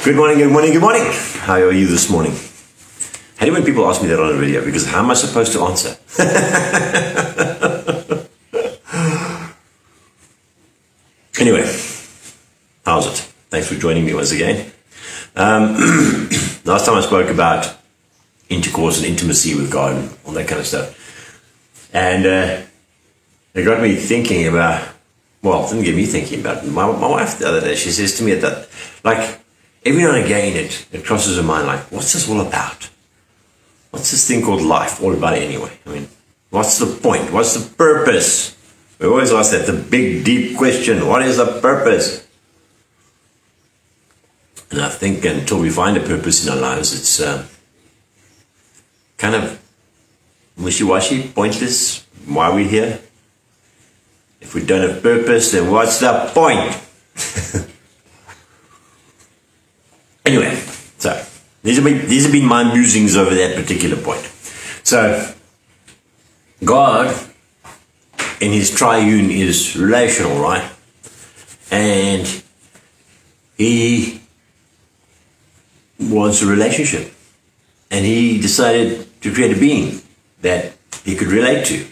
Good morning, good morning, good morning. How are you this morning? I hate when people ask me that on a video because how am I supposed to answer? Anyway, how's it? Thanks for joining me once again. Last time I spoke about intercourse and intimacy with God and all that kind of stuff. And it got me thinking about, well, it didn't get me thinking about it. My wife the other day, she says to me that, like, every now and again it crosses her mind, like, what's this all about? What's this thing called life all about anyway? I mean, what's the point? What's the purpose? We always ask that, the big, deep question, what is the purpose? And I think until we find a purpose in our lives, it's kind of wishy-washy, pointless. Why are we here? If we don't have purpose, then what's the point? Anyway, so these have been my musings over that particular point. So God in his triune is relational, right? And he wants a relationship. And he decided to create a being that he could relate to.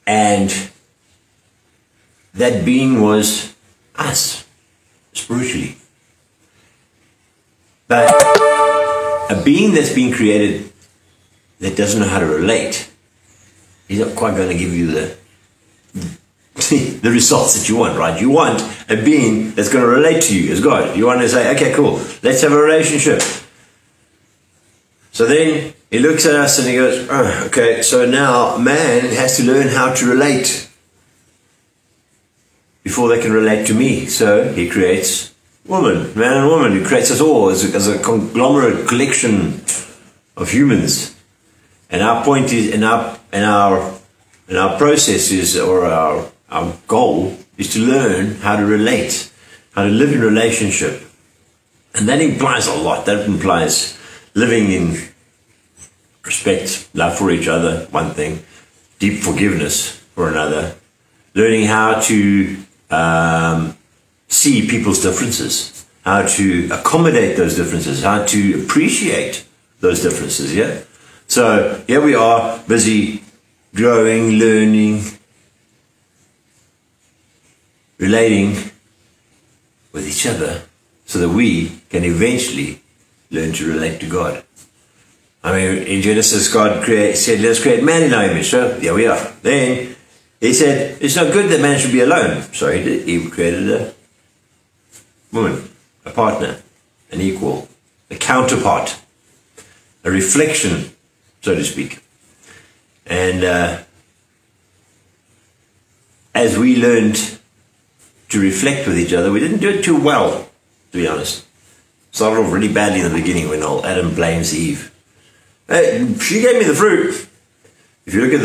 And that being was us, spiritually. But a being that's been created that doesn't know how to relate, he's not quite going to give you the results that you want, right? You want a being that's going to relate to you as God. You want to say, okay, cool, let's have a relationship. So then he looks at us and he goes, oh, okay, so now man has to learn how to relate before they can relate to me. So he creates woman, man and woman. He creates us all as a conglomerate collection of humans. And our point is, and our process is, or our goal is to learn how to relate, how to live in relationship. And that implies a lot. That implies living in respect, love for each other, one thing, deep forgiveness for another, learning how to see people's differences, how to accommodate those differences, how to appreciate those differences, yeah? So here we are, busy growing, learning, relating with each other so that we can eventually learn to relate to God. I mean, in Genesis, God said, let's create man in our image. So here we are. Then he said, it's not good that man should be alone. So he did. He created a woman, a partner, an equal, a counterpart, a reflection, so to speak. And as we learned to reflect with each other, we didn't do it too well, to be honest. Started off really badly in the beginning when old Adam blames Eve. Hey, she gave me the fruit. If you look at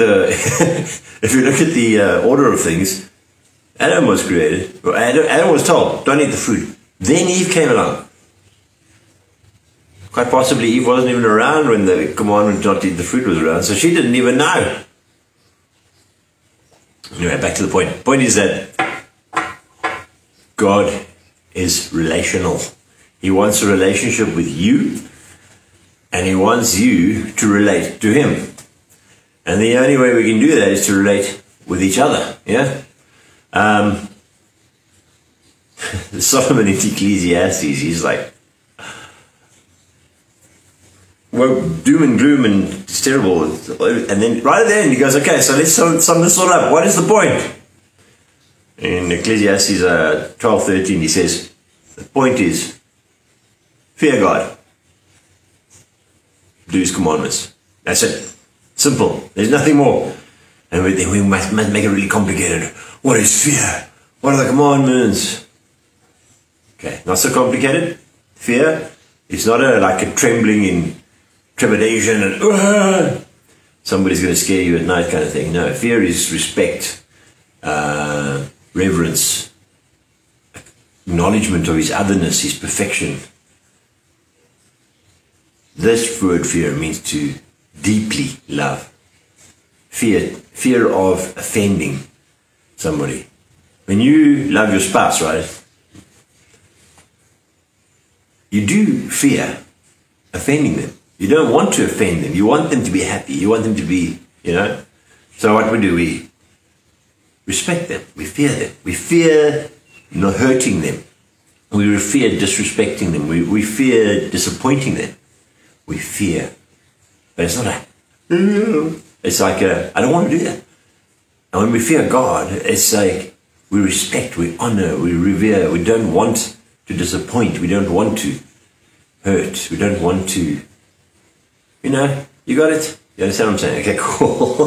the order of things, Adam was created. Well, Adam was told, don't eat the fruit. Then Eve came along. Quite possibly Eve wasn't even around when the commandment not to eat the fruit was around, so she didn't even know. Anyway, back to the point. The point is that God is relational. He wants a relationship with you, and he wants you to relate to him. And the only way we can do that is to relate with each other, yeah? Solomon in Ecclesiastes, he's like, well, doom and gloom and it's terrible. And then right at the end he goes, okay, so let's sum this all up. What is the point? In Ecclesiastes 12:13 he says, the point is, fear God. Do his commandments. That's it. Simple. There's nothing more. And then we must make it really complicated. What is fear? What are the commandments? Okay, not so complicated. Fear is not like a trembling in trepidation and somebody's going to scare you at night kind of thing. No, fear is respect, reverence, acknowledgement of his otherness, his perfection. This word fear means to deeply love. Fear of offending somebody. When you love your spouse, right? you do fear offending them. You don't want to offend them. You want them to be happy. You want them to be, So what do? We respect them. We fear them. We fear not hurting them. We fear disrespecting them. We fear disappointing them. We fear. But it's not it's like I don't want to do that. And when we fear God, it's like we respect, we honor, we revere. We don't want to disappoint. We don't want to hurt. We don't want to, you got it? You understand what I'm saying? Okay, cool.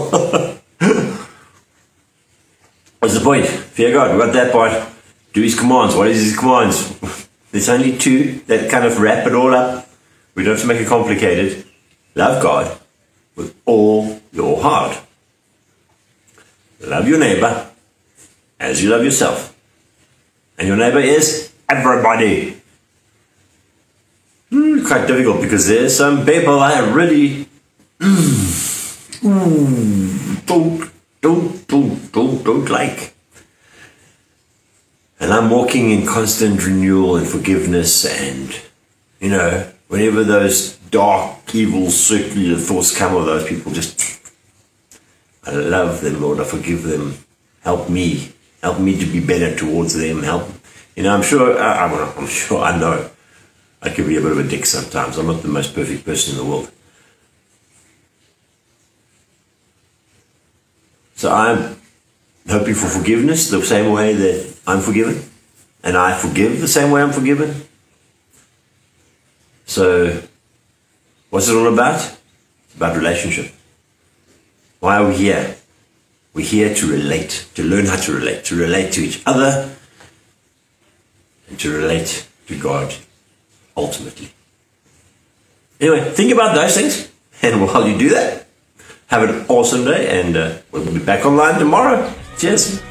What's the point? Fear God. We got that part. Do His commands. What is His commands? There's only two that kind of wrap it all up. We don't have to make it complicated. Love God with all your heart. Love your neighbor as you love yourself. And your neighbor is everybody. Quite difficult because there's some people I really don't like. And I'm walking in constant renewal and forgiveness, and whenever those dark, evil, circular thoughts come of those people, I love them, Lord. I forgive them. Help me to be better towards them. I'm sure I know I could be a bit of a dick sometimes. I'm not the most perfect person in the world. So I'm hoping for forgiveness the same way that I'm forgiven. And I forgive the same way I'm forgiven. So what's it all about? It's about relationship. Why are we here? We're here to relate, to learn how to relate to each other, and to relate to God ultimately. Anyway, think about those things, and while you do that, have an awesome day, and we'll be back online tomorrow. Cheers.